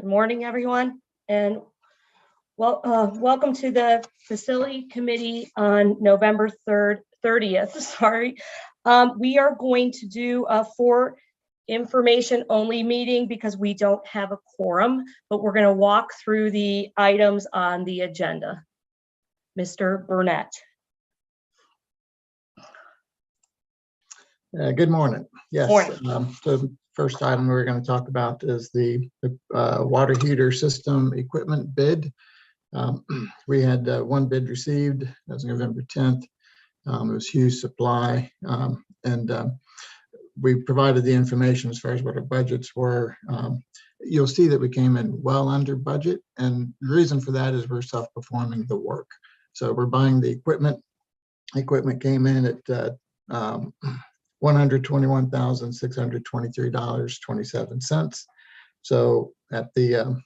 Good morning, everyone, and welcome to the Facility Committee on November 30th. Sorry. We are going to do a for information only meeting because we don't have a quorum, but we're going to walk through the items on the agenda. Mr. Burnett. Good morning. Yes. Morning. The first item we're going to talk about is the water heater system equipment bid. We had one bid received. That was November 10th. It was Hughes Supply, and we provided the information as far as what our budgets were. You'll see that we came in well under budget, and the reason for that is we're self-performing the work. So we're buying the equipment. Equipment came in at $121,623.27. So at the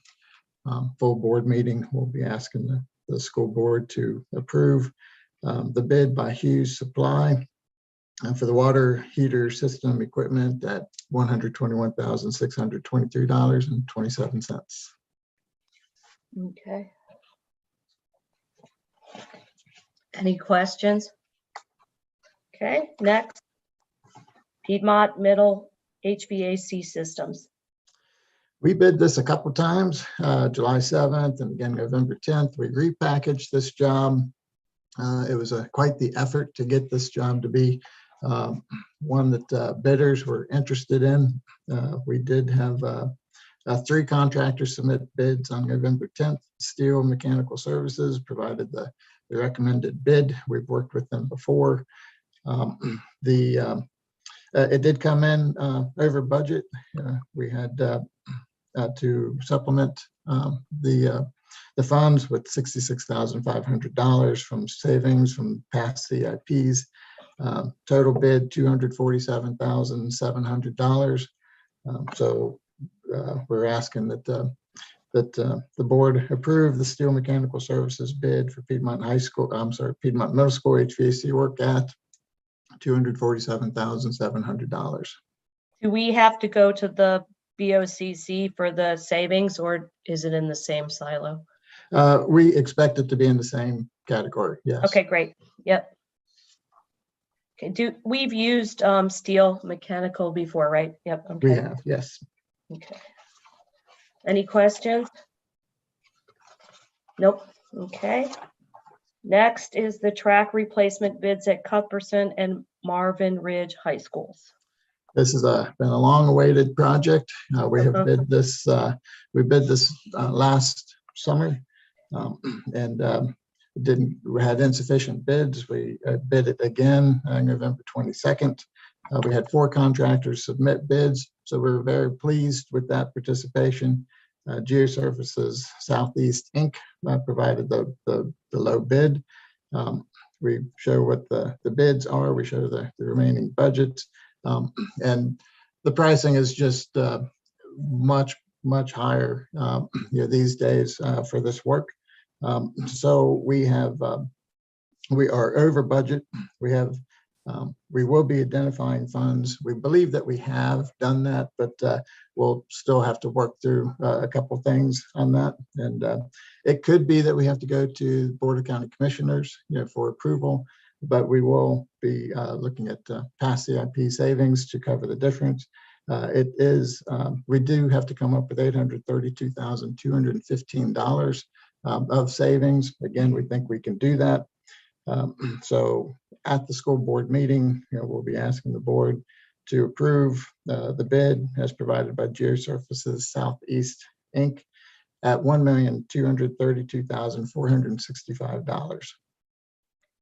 full board meeting, we'll be asking the school board to approve the bid by Hughes Supply for the water heater system equipment at $121,623.27. Okay. Any questions? Okay, next. Piedmont Middle HVAC Systems. We bid this a couple times, July 7th and again November 10th. We repackaged this job. It was quite the effort to get this job to be one that bidders were interested in. We did have 3 contractors submit bids on November 10th. Steel Mechanical Services provided the recommended bid. We've worked with them before. It did come in over budget. We had to supplement the funds with $66,500 from savings from past CIPs. Total bid $247,700. So we're asking that the board approve the Steel Mechanical Services bid for Piedmont Piedmont Middle School HVAC work at $247,700. Do we have to go to the BOCC for the savings, or is it in the same silo? We expect it to be in the same category. Yes. Okay, great. Yep. Okay. We've used Steel Mechanical before, right? Yep. Okay. We have. Yes. Okay. Any questions? Nope. Okay. Next is the track replacement bids at Cuthbertson and Marvin Ridge High Schools. This has been a long-awaited project. We have bid this. We bid this last summer, and we had insufficient bids. We bid it again on November 22nd. We had 4 contractors submit bids, so we were very pleased with that participation. Geoservices Southeast Inc. Provided the low bid. We show what the bids are. We show the remaining budgets. And the pricing is just much higher these days for this work. So we are over budget. We will be identifying funds. We believe that we have done that, but we'll still have to work through a couple things on that. And it could be that we have to go to the Board of County Commissioners, for approval. But we will be looking at past CIP savings to cover the difference. We do have to come up with $832,215 of savings. Again, we think we can do that. So at the school board meeting, we'll be asking the board to approve the bid as provided by Geoservices Southeast Inc. at $1,232,465.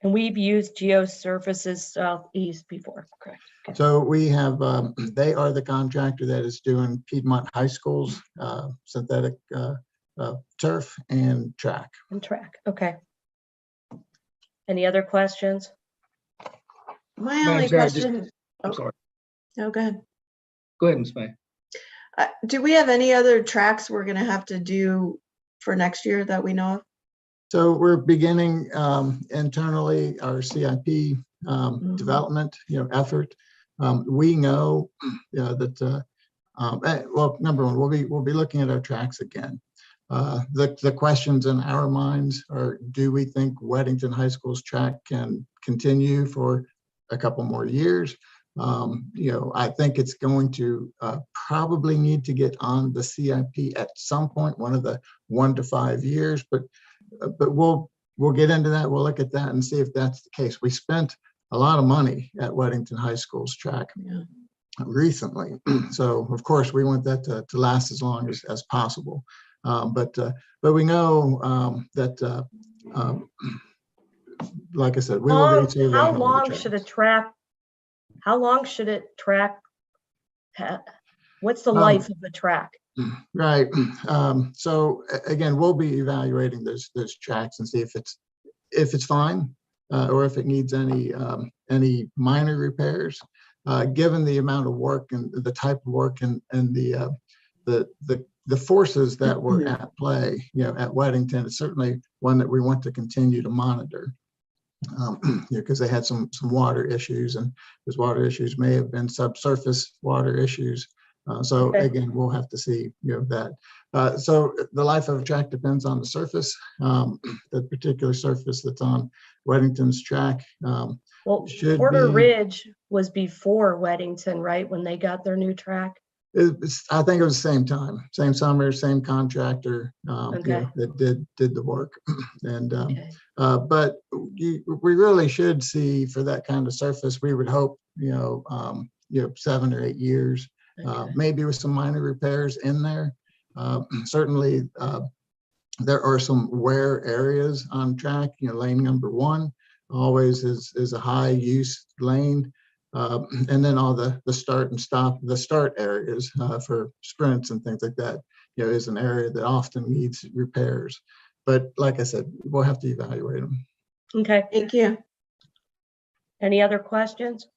And we've used Geoservices Southeast before, correct? Okay. So we have, they are the contractor that is doing Piedmont High School's synthetic turf and track. And track, okay. Any other questions? My only question. I'm sorry. Oh, go ahead. Go ahead, Ms. May. Do we have any other tracks we're going to have to do for next year that we know of? So we're beginning internally our CIP development effort. We know that Well, number one, we'll be looking at our tracks again. The questions in our minds are, do we think Weddington High School's track can continue for a couple more years? I think it's going to probably need to get on the CIP at some point, one of the 1 to 5 years, but we'll get into that. We'll look at that and see if that's the case. We spent a lot of money at Weddington High School's track recently. So of course we want that to last as long as possible. But we know that, like I said, we will be surveying how all the long tracks. should a track, how long should it track? What's the life of the track? Right. So again, we'll be evaluating those tracks and see if it's fine or if it needs any minor repairs. Given the amount of work and the type of work and the forces that were at play, at Weddington, it's certainly one that we want to continue to monitor. Because they had some water issues, and those water issues may have been subsurface water issues. So Okay. again, we'll have to see that. So the life of a track depends on the surface, the particular surface that's on Weddington's track. Well, should Porter be- Ridge was before Weddington, right? When they got their new track? I think it was the same time, same summer, same contractor Okay. that did the work. And Okay. but we really should see, for that kind of surface, we would hope 7 or 8 years, Okay. maybe with some minor repairs in there. Certainly there are some wear areas on track. Lane number 1 always is a high use lane. And then all the start and stop, the start areas for sprints and things like that, is an area that often needs repairs. But like I said, we'll have to evaluate them. Okay. Thank you. Any other questions?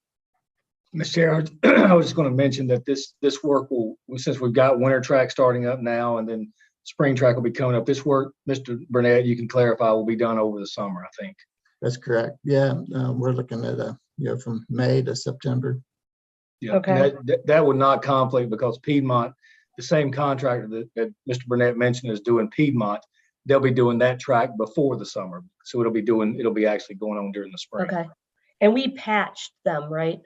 Mr. Chair, I was just going to mention that this work will, since we've got winter track starting up now and then spring track will be coming up, this work, Mr. Burnett, you can clarify, will be done over the summer, I think. That's correct. Yeah, we're looking at from May to September. Yeah. Okay. And that would not conflict, because Piedmont, the same contractor that Mr. Burnett mentioned is doing Piedmont, they'll be doing that track before the summer. So it'll be actually going on during the spring. Okay. And we patched them, right?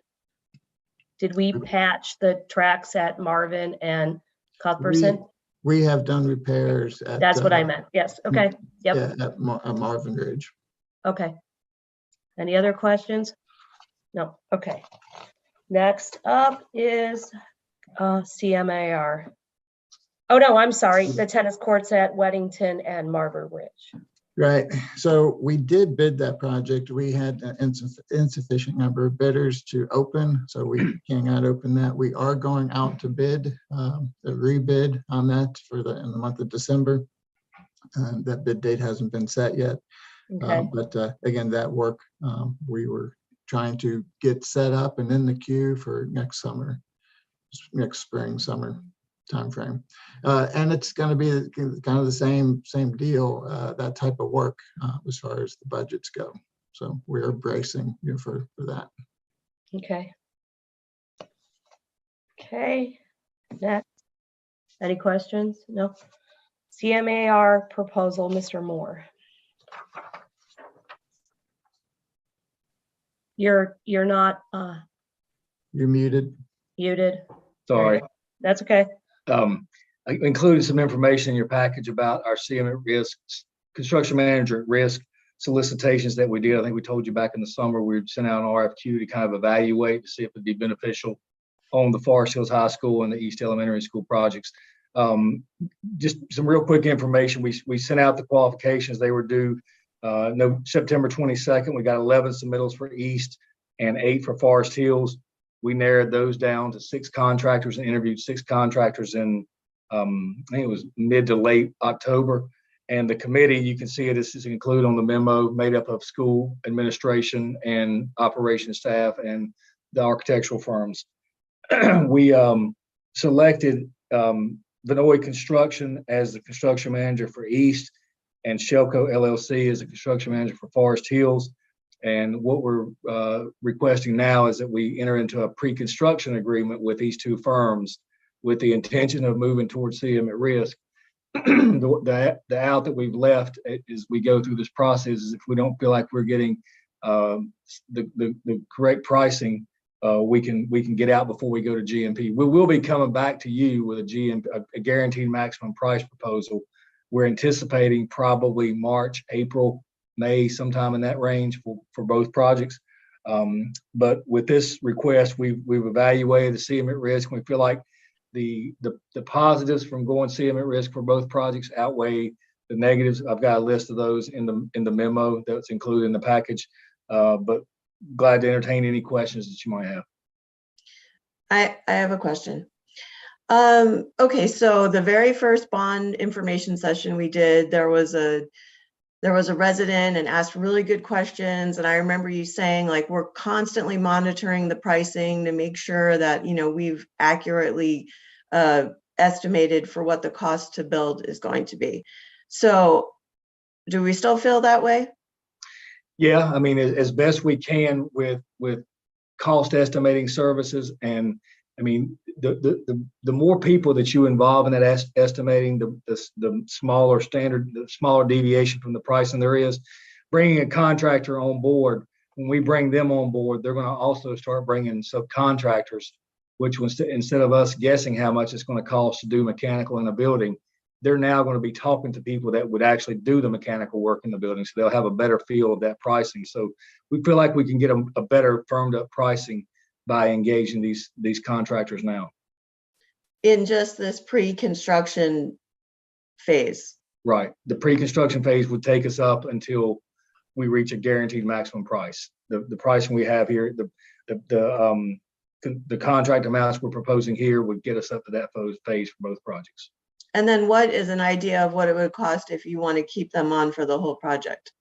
Did we patch the tracks at Marvin and Cuthbertson? We have done repairs at. That's what I meant. Yes. Okay. Yep. Yeah, at Marvin Ridge. Okay. Any other questions? No. Okay. Next up is CMAR. Oh, no, I'm sorry. The tennis courts at Weddington and Marvin Ridge. Right. So we did bid that project. We had an insufficient number of bidders to open, so we cannot open that. We are going out to bid, a rebid on that in the month of December. That bid date hasn't been set yet. Okay. But again, that work we were trying to get set up and in the queue for next spring, summer timeframe. And it's going to be kind of the same deal, that type of work as far as the budgets go. So we are bracing for that. Okay. Okay. Next. Any questions? No. CMAR proposal, Mr. Moore. You're not You're muted. muted. Sorry. That's okay. I included some information in your package about our CM at risk, construction manager at risk solicitations that we did. I think we told you back in the summer, we sent out an RFQ to kind of evaluate to see if it'd be beneficial on the Forest Hills High School and the East Elementary School projects. Just some real quick information. We sent out the qualifications. They were due September 22nd. We got 11 submittals for East and 8 for Forest Hills. We narrowed those down to 6 contractors and interviewed 6 contractors in, I think it was mid to late October. And the committee, you can see it is included on the memo, made up of school administration and operations staff and the architectural firms. We selected Vinoy Construction as the construction manager for East and Shelco LLC as the construction manager for Forest Hills. And what we're requesting now is that we enter into a pre-construction agreement with these 2 firms with the intention of moving towards CM at risk. The out that we've left as we go through this process is if we don't feel like we're getting the correct pricing, we can get out before we go to GMP. We will be coming back to you with a guaranteed maximum price proposal. We're anticipating probably March, April, May, sometime in that range for both projects. But with this request, we've evaluated the CM at risk, and we feel like the positives from going CM at risk for both projects outweigh the negatives. I've got a list of those in the memo that's included in the package, but glad to entertain any questions that you might have. I have a question. Okay, so the very first bond information session we did, there was a resident and asked really good questions. And I remember you saying, like, we're constantly monitoring the pricing to make sure that, you know, we've accurately estimated for what the cost to build is going to be. So do we still feel that way? Yeah, I mean, as best we can with cost estimating services. And I mean, the more people that you involve in that estimating, the smaller deviation from the pricing there is. Bringing a contractor on board, when we bring them on board, they're going to also start bringing subcontractors, which instead of us guessing how much it's going to cost to do mechanical in a building, they're now going to be talking to people that would actually do the mechanical work in the building. So they'll have a better feel of that pricing. So we feel like we can get a better firmed up pricing by engaging these contractors now. In just this pre-construction phase. Right. The pre-construction phase would take us up until we reach a guaranteed maximum price. The pricing we have here, the contract amounts we're proposing here would get us up to that phase for both projects. And then what is an idea of what it would cost if you want to keep them on for the whole project?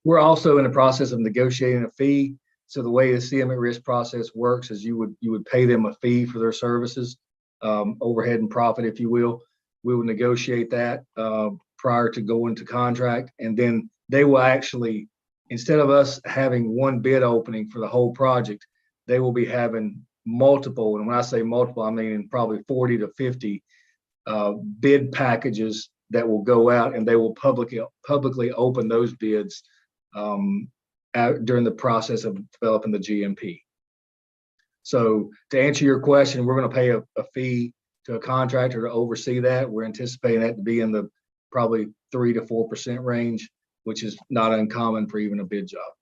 We're also in the process of negotiating a fee. So the way the CM at risk process works is you would pay them a fee for their services, overhead and profit, if you will. We will negotiate that prior to going to contract, and then they will actually, instead of us having one bid opening for the whole project, they will be having multiple. And when I say multiple, I mean probably 40 to 50 bid packages that will go out, and they will publicly open those bids during the process of developing the GMP. So to answer your question, we're going to pay a fee to a contractor to oversee that. We're anticipating that to be in the probably 3 to 4% range, which is not uncommon for even a bid job.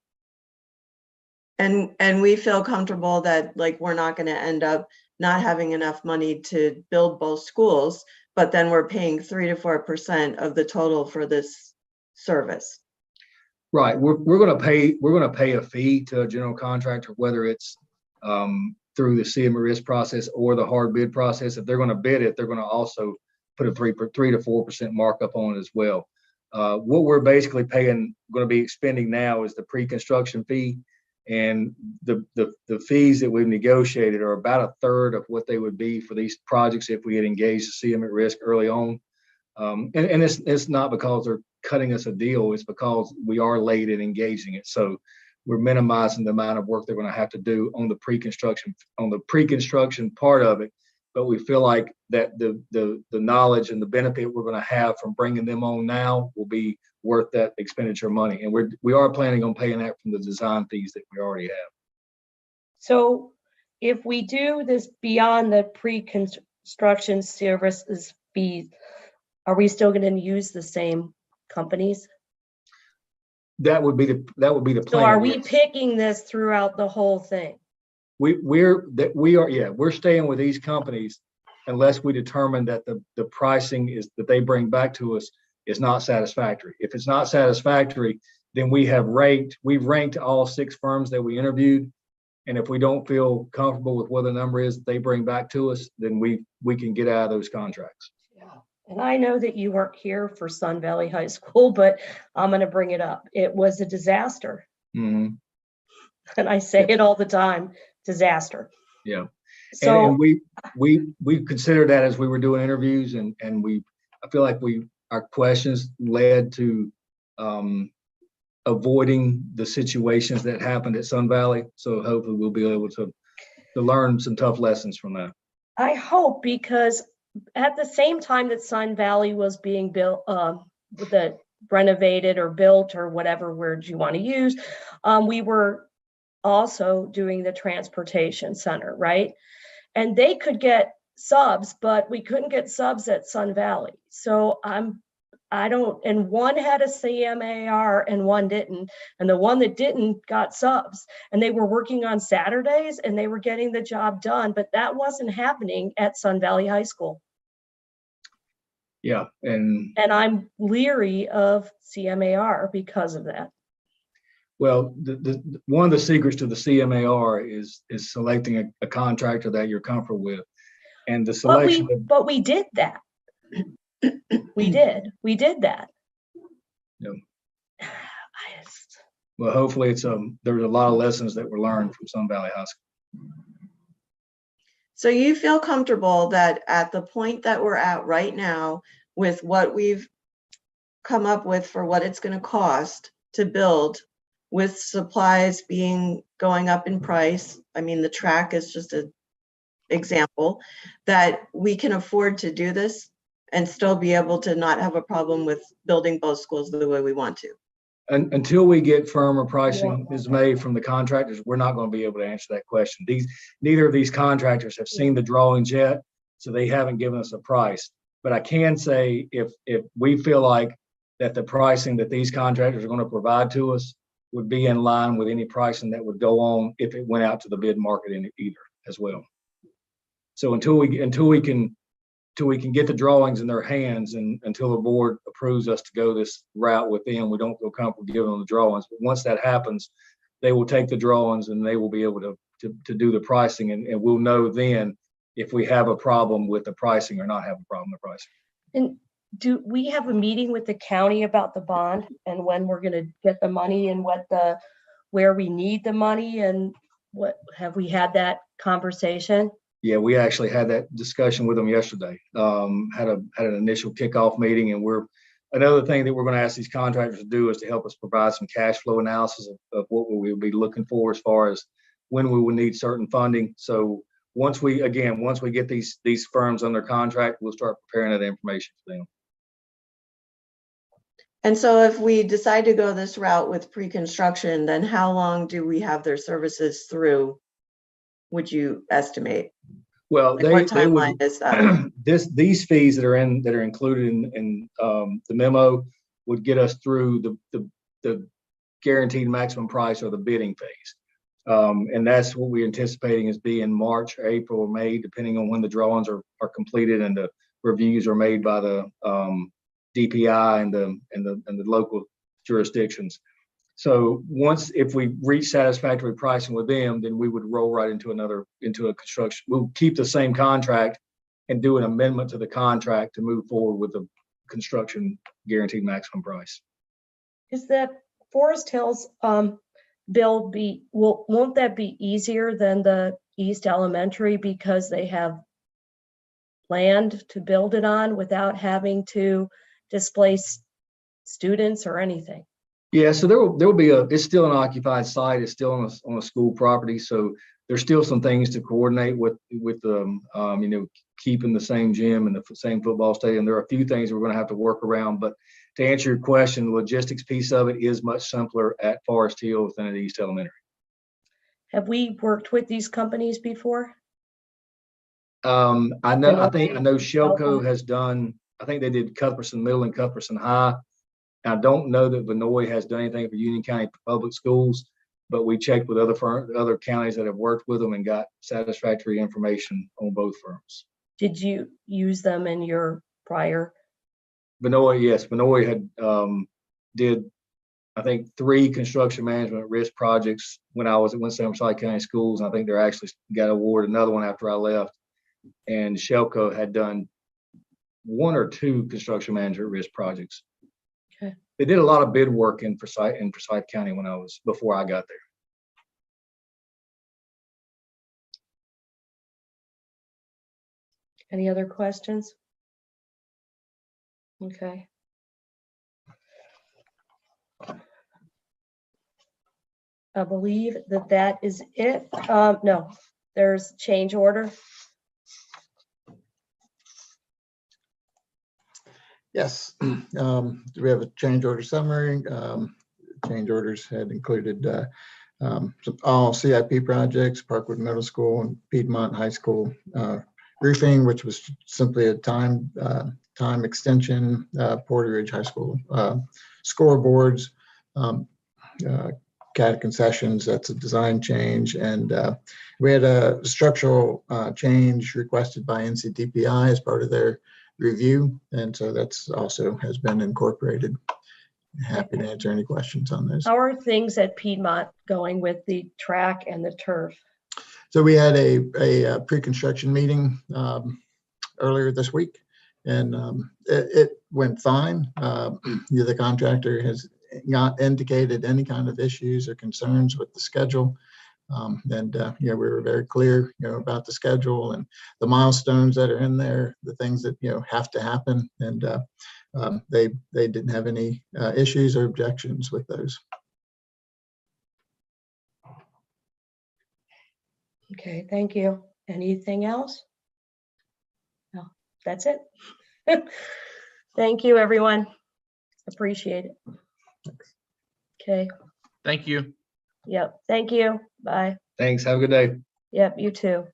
And we feel comfortable that, like, we're not going to end up not having enough money to build both schools, but then we're paying 3 to 4% of the total for this service. Right. We're going to pay a fee to a general contractor, whether it's through the CM at risk process or the hard bid process. If they're going to bid it, they're going to also put a 3 to 4% markup on it as well. What we're basically going to be expending now is the pre-construction fee, and the fees that we've negotiated are about a third of what they would be for these projects if we had engaged the CM at risk early on. And it's not because they're cutting us a deal, it's because we are late in engaging it. So we're minimizing the amount of work they're going to have to do on the pre-construction part of it. But we feel like that the knowledge and the benefit we're going to have from bringing them on now will be worth that expenditure of money. And we are planning on paying that from the design fees that we already have. So if we do this beyond the pre-construction services fees, are we still going to use the same companies? That would be the plan. So are we yes. picking this throughout the whole thing? We're staying with these companies unless we determine that the pricing is that they bring back to us is not satisfactory. If it's not satisfactory, then we've ranked all 6 firms that we interviewed. And if we don't feel comfortable with what the number is they bring back to us, then we can get out of those contracts. Yeah. And I know that you weren't here for Sun Valley High School, but I'm going to bring it up. It was a disaster. Mm-hmm. And I say it all the time, disaster. Yeah. So and we considered that as we were doing interviews, and I feel like our questions led to avoiding the situations that happened at Sun Valley. So hopefully we'll be able to learn some tough lessons from that. I hope, because at the same time that Sun Valley was being built, the renovated or built or whatever words you want to use, we were also doing the transportation center, right? And they could get subs, but we couldn't get subs at Sun Valley. So I don't, and one had a CMAR and one didn't. And the one that didn't got subs, and they were working on Saturdays and they were getting the job done, but that wasn't happening at Sun Valley High School. Yeah, and And I'm leery of CMAR because of that. well, one of the secrets to the CMAR is selecting a contractor that you're comfortable with, and the selection. But we did that. We did that. Yeah. I just, Well, hopefully there's a lot of lessons that were learned from Sun Valley High School. So you feel comfortable that at the point that we're at right now, with what we've come up with for what it's going to cost to build, with supplies going up in price, I mean, the track is just an example, that we can afford to do this and still be able to not have a problem with building both schools the way we want to? Until we get firmer pricing is made from the contractors, we're not going to be able to answer that question. Neither of these contractors have seen the drawings yet, so they haven't given us a price. But I can say if we feel like that the pricing that these contractors are going to provide to us would be in line with any pricing that would go on if it went out to the bid market in either as well. So until we can get the drawings in their hands and until the board approves us to go this route with them, we don't feel comfortable giving them the drawings. But once that happens, they will take the drawings and they will be able to do the pricing, and we'll know then if we have a problem with the pricing or not have a problem with the pricing. and do we have a meeting with the county about the bond and when we're going to get the money and where we need the money, and what, have we had that conversation? Yeah, we actually had that discussion with them yesterday. Had an initial kickoff meeting, and another thing that we're going to ask these contractors to do is to help us provide some cash flow analysis of what we will be looking for as far as when we will need certain funding. So once we get these firms under contract, we'll start preparing that information for them. And so if we decide to go this route with pre-construction, then how long do we have their services through, would you estimate? Well, Like, what timeline is that? These fees that are included in the memo would get us through the guaranteed maximum price or the bidding phase. And that's what we're anticipating is being March, or April, or May, depending on when the drawings are completed and the reviews are made by the DPI and the local jurisdictions. So if we reach satisfactory pricing with them, then we would roll right into a construction. We'll keep the same contract and do an amendment to the contract to move forward with the construction guaranteed maximum price. Is that Forest Hills bill won't that be easier than the East Elementary because they have land to build it on without having to displace students or anything? Yeah, so there will be it's still an occupied site. It's still on a school property. So there's still some things to coordinate with keeping the same gym and the same football stadium. There are a few things we're going to have to work around, but to answer your question, the logistics piece of it is much simpler at Forest Hills than at East Elementary. Have we worked with these companies before? I know Shelco has done, I think they did Cuthbertson Middle and Cuthbertson High. I don't know that Vinoy has done anything for Union County Public Schools, but we checked with other counties that have worked with them and got satisfactory information on both firms. Did you use them in your prior? Vinoy, yes. Vinoy had did, I think, 3 construction management risk projects when I was at Winston Forsyth County Schools. And I think they're actually got awarded another one after I left. And Shelco had done 1 or 2 construction management risk projects. Okay. They did a lot of bid work in Forsyth County before I got there. Any other questions? Okay. I believe that is it. No, there's change order. Yes, we have a change order summary. Change orders had included all CIP projects, Parkwood Middle School and Piedmont High School roofing, which was simply a time extension, Porter Ridge High School scoreboards, CAD concessions, that's a design change. And we had a structural change requested by NCDPI as part of their review. And so that's also has been incorporated. Happy to answer any questions on this. How are things at Piedmont going with the track and the turf? So we had a pre-construction meeting earlier this week, and it went fine. The contractor has not indicated any kind of issues or concerns with the schedule. We were very clear, about the schedule and the milestones that are in there, the things that, have to happen. And they didn't have any issues or objections with those. Okay, thank you. Anything else? No, that's it. Thank you, everyone. Appreciate it. Okay, Thank you. yep, thank you. Bye. Thanks. Have a good day. Yep, you too.